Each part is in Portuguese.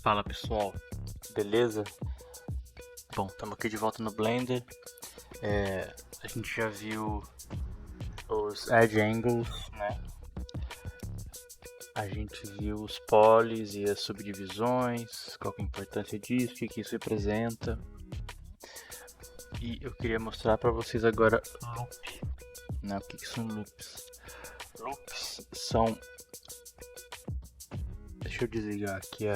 Fala pessoal, beleza? Bom, estamos aqui de volta no Blender. A gente já viu os Edge Angles, né? A gente viu os polys e as subdivisões, qual que é a importância disso, o que isso representa. E eu queria mostrar para vocês agora loop, né? O que são loops? Loops são... Deixa eu desligar aqui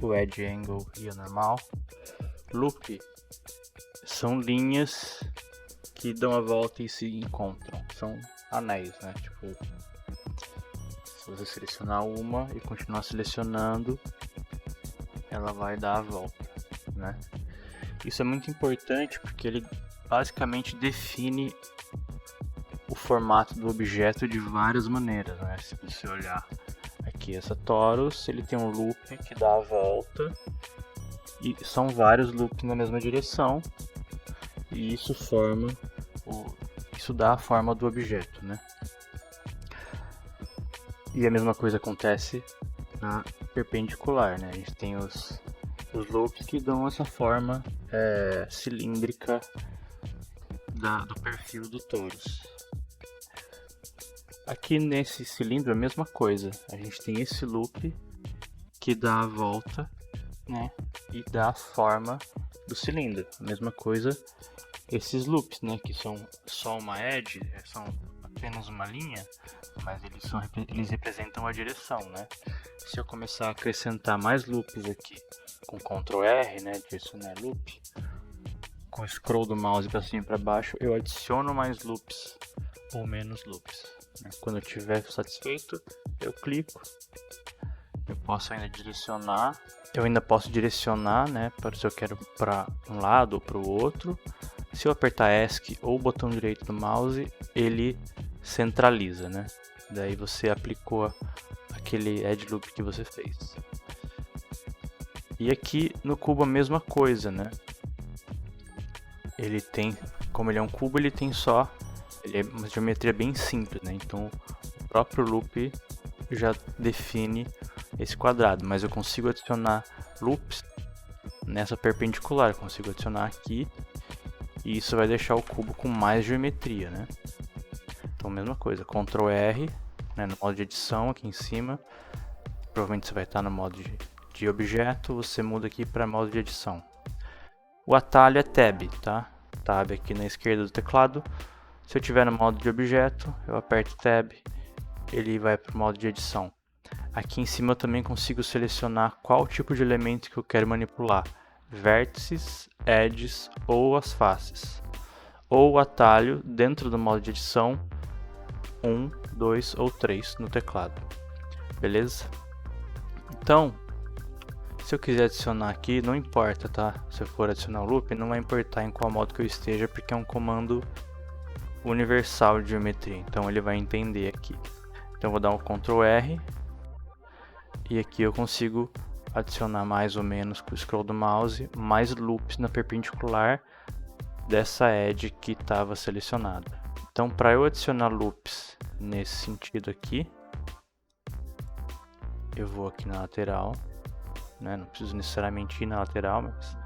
o Edge Angle e o normal. Loop são linhas que dão a volta e se encontram. São anéis, né? Tipo, se você selecionar uma e continuar selecionando, ela vai dar a volta, né? Isso é muito importante porque ele basicamente define o formato do objeto de várias maneiras, né? Se você olhar aqui essa torus, ele tem um loop que dá a volta e são vários loops na mesma direção e isso dá a forma do objeto, né? E a mesma coisa acontece na perpendicular, né? A gente tem os loops que dão essa forma cilíndrica do perfil do torus. Aqui nesse cilindro é a mesma coisa, a gente tem esse loop que dá a volta, né, e dá a forma do cilindro. A mesma coisa esses loops, né, que são só uma edge, são apenas uma linha, mas eles representam a direção, né. Se eu começar a acrescentar mais loops aqui com Ctrl R, né, direcionar loop, com o scroll do mouse para cima e para baixo, eu adiciono mais loops ou menos loops. Quando eu estiver satisfeito, eu clico. Eu posso ainda direcionar. Eu ainda posso direcionar, né, para se eu quero para um lado ou para o outro. Se eu apertar ESC ou o botão direito do mouse, ele centraliza, né? Daí você aplicou aquele edge loop que você fez. E aqui no cubo a mesma coisa, né? Ele tem, como ele é um cubo, ele tem só... Ele é uma geometria bem simples, né? Então o próprio loop já define esse quadrado, mas eu consigo adicionar loops nessa perpendicular, eu consigo adicionar aqui e isso vai deixar o cubo com mais geometria, né? Então mesma coisa, Ctrl R, né, no modo de edição aqui em cima, provavelmente você vai estar no modo de objeto, você muda aqui para modo de edição. O atalho é Tab, tá? Tab aqui na esquerda do teclado. Se eu estiver no modo de objeto, eu aperto Tab, ele vai para o modo de edição. Aqui em cima eu também consigo selecionar qual tipo de elemento que eu quero manipular, vértices, edges ou as faces. Ou o atalho dentro do modo de edição 1, 2 ou 3 no teclado. Beleza? Então, se eu quiser adicionar aqui, não importa, tá? Se eu for adicionar o loop, não vai importar em qual modo que eu esteja, porque é um comando universal de geometria, então ele vai entender aqui. Então eu vou dar um Ctrl R e aqui eu consigo adicionar mais ou menos com o scroll do mouse mais loops na perpendicular dessa edge que estava selecionada. Então para eu adicionar loops nesse sentido aqui, eu vou aqui na lateral, né? Não preciso necessariamente ir na lateral, mas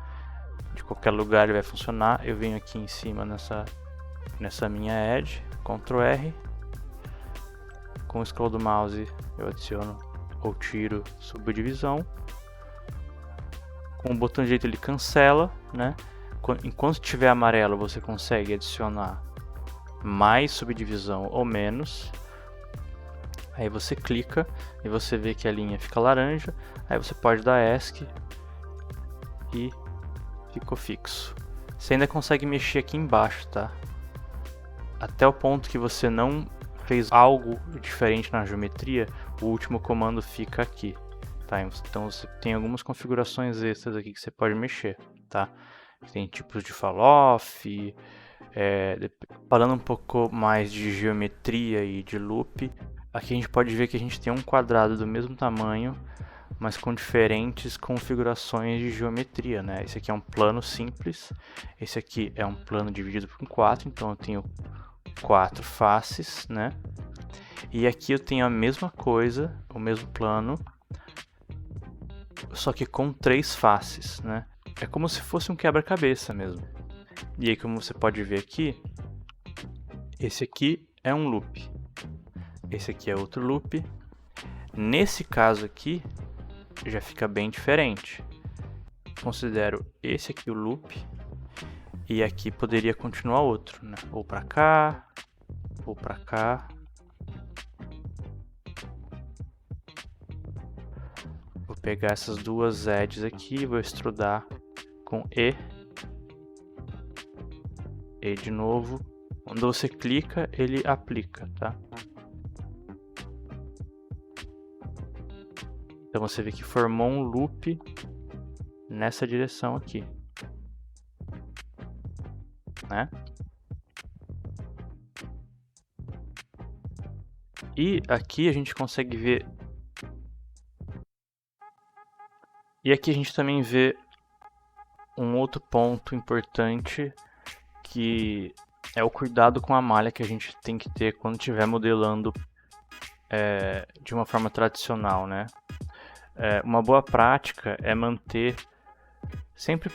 de qualquer lugar ele vai funcionar. Eu venho aqui em cima nessa minha edge, Ctrl R, com o scroll do mouse eu adiciono ou tiro subdivisão, com o botão direito ele cancela, né? Enquanto estiver amarelo você consegue adicionar mais subdivisão ou menos, aí você clica e você vê que a linha fica laranja, aí você pode dar ESC e ficou fixo. Você ainda consegue mexer aqui embaixo, tá? Até o ponto que você não fez algo diferente na geometria, o último comando fica aqui, tá? Então você tem algumas configurações extras aqui que você pode mexer, tá? Tem tipos de fall-off, falando um pouco mais de geometria e de loop, aqui a gente pode ver que a gente tem um quadrado do mesmo tamanho, mas com diferentes configurações de geometria, né? Esse aqui é um plano simples, esse aqui é um plano dividido por 4, então eu tenho 4 faces, né? E aqui eu tenho a mesma coisa, o mesmo plano, só que com 3 faces, né? É como se fosse um quebra-cabeça mesmo. E aí, como você pode ver aqui, esse aqui é um loop. Esse aqui é outro loop. Nesse caso aqui, já fica bem diferente. Considero esse aqui o loop. E aqui poderia continuar outro, né? Ou pra cá, ou pra cá. Vou pegar essas duas edges aqui e vou extrudar com E. E de novo. Quando você clica, ele aplica, tá? Então você vê que formou um loop nessa direção aqui, né? E aqui a gente consegue ver... E aqui a gente também vê um outro ponto importante, que é o cuidado com a malha que a gente tem que ter quando estiver modelando de uma forma tradicional, né? Uma boa prática é manter sempre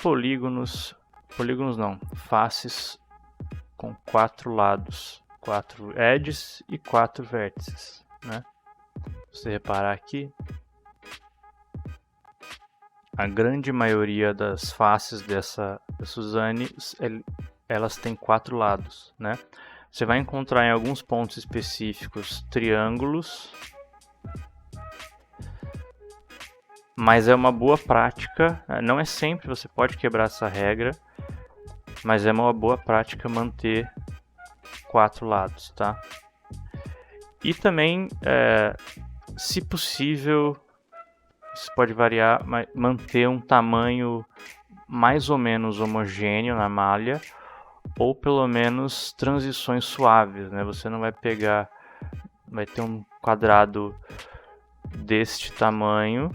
faces com 4 lados, 4 edges e 4 vértices, né? Se você reparar aqui, a grande maioria das faces dessa Suzanne, elas têm 4 lados, né? Você vai encontrar em alguns pontos específicos triângulos, mas é uma boa prática, não é sempre, você pode quebrar essa regra, mas é uma boa prática manter 4 lados, tá? E também, se possível, isso pode variar, mas manter um tamanho mais ou menos homogêneo na malha, ou pelo menos transições suaves, né? Você não vai pegar, vai ter um quadrado deste tamanho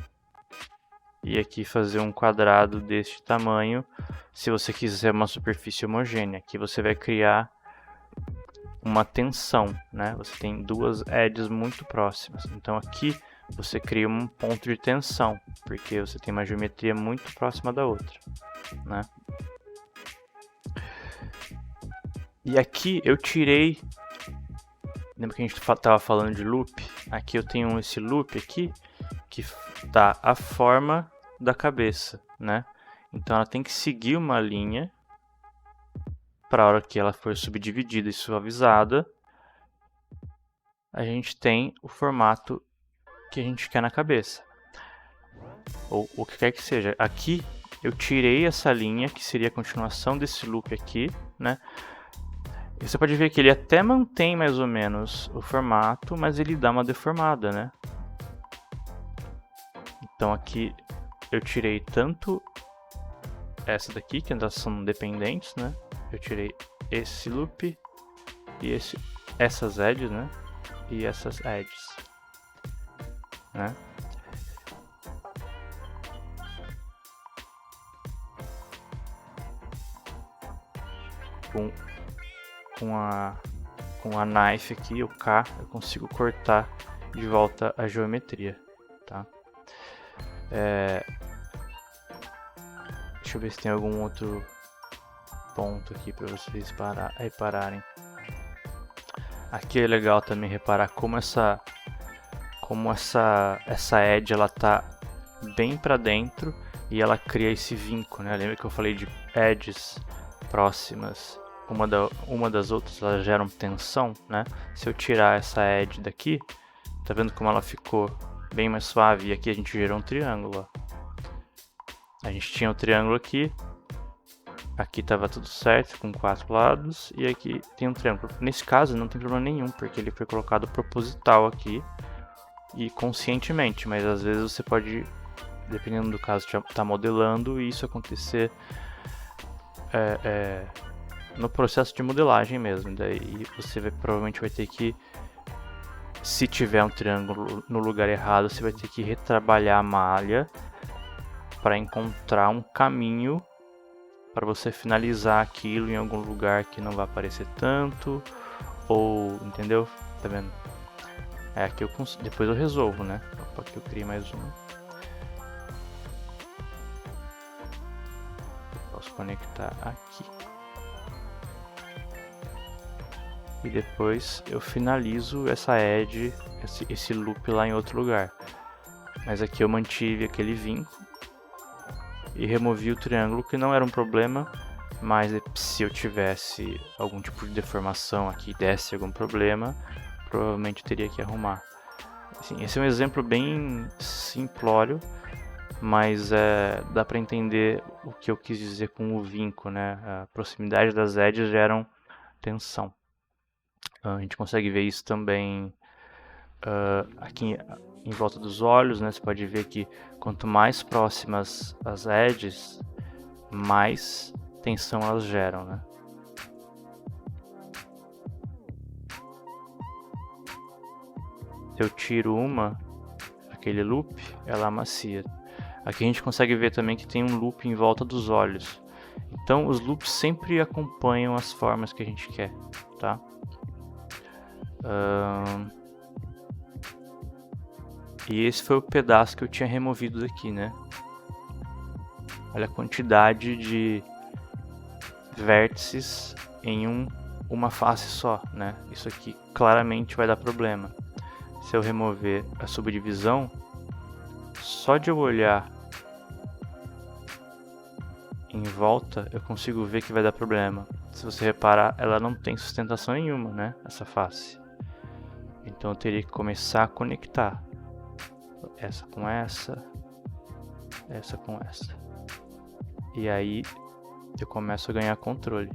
e aqui fazer um quadrado deste tamanho se você quiser uma superfície homogênea. Aqui você vai criar uma tensão, né? Você tem duas edges muito próximas, então aqui você cria um ponto de tensão, porque você tem uma geometria muito próxima da outra, né? E aqui eu tirei, lembra que a gente estava falando de loop? Aqui eu tenho esse loop aqui, que dá a forma da cabeça, né? Então ela tem que seguir uma linha para a hora que ela for subdividida e suavizada, a gente tem o formato que a gente quer na cabeça, ou o que quer que seja. Aqui eu tirei essa linha, que seria a continuação desse loop aqui, né? E você pode ver que ele até mantém mais ou menos o formato, mas ele dá uma deformada, né? Então aqui eu tirei tanto essa daqui, que ainda são dependentes, né? Eu tirei esse loop e essas edges, né? E essas edges, né? Com a knife aqui, o K, eu consigo cortar de volta a geometria, tá? Deixa eu ver se tem algum outro ponto aqui para vocês repararem. Aqui é legal também reparar como essa edge ela tá bem para dentro e ela cria esse vinco, né? Lembra que eu falei de edges próximas, uma das outras, elas geram tensão, né? Se eu tirar essa edge daqui, tá vendo como ela ficou bem mais suave? E aqui a gente gerou um triângulo, ó. A gente tinha um triângulo aqui estava tudo certo, com 4 lados, e aqui tem um triângulo. Nesse caso não tem problema nenhum, porque ele foi colocado proposital aqui, e conscientemente, mas às vezes você pode, dependendo do caso, estar modelando e isso acontecer no processo de modelagem mesmo. Daí você provavelmente vai ter que, se tiver um triângulo no lugar errado, você vai ter que retrabalhar a malha para encontrar um caminho para você finalizar aquilo em algum lugar que não vai aparecer tanto, ou, entendeu? Tá vendo? Aqui depois eu resolvo, né? Opa, aqui eu criei mais uma. conectar aqui. E depois eu finalizo essa edge, esse loop lá em outro lugar. Mas aqui eu mantive aquele vinco e removi o triângulo, que não era um problema, mas se eu tivesse algum tipo de deformação aqui, desse algum problema, provavelmente eu teria que arrumar. Assim, esse é um exemplo bem simplório, mas dá para entender o que eu quis dizer com o vinco, né? A proximidade das edges geram tensão. A gente consegue ver isso também aqui em volta dos olhos, né? Você pode ver que quanto mais próximas as edges, mais tensão elas geram, né? Se eu tiro aquele loop, ela amacia. Aqui a gente consegue ver também que tem um loop em volta dos olhos. Então os loops sempre acompanham as formas que a gente quer, tá? E esse foi o pedaço que eu tinha removido daqui, né? Olha a quantidade de vértices em uma face só, né? Isso aqui claramente vai dar problema. Se eu remover a subdivisão, só de eu olhar em volta, eu consigo ver que vai dar problema. Se você reparar, ela não tem sustentação nenhuma, né? Essa face. Então eu teria que começar a conectar essa com essa, essa com essa. E aí eu começo a ganhar controle.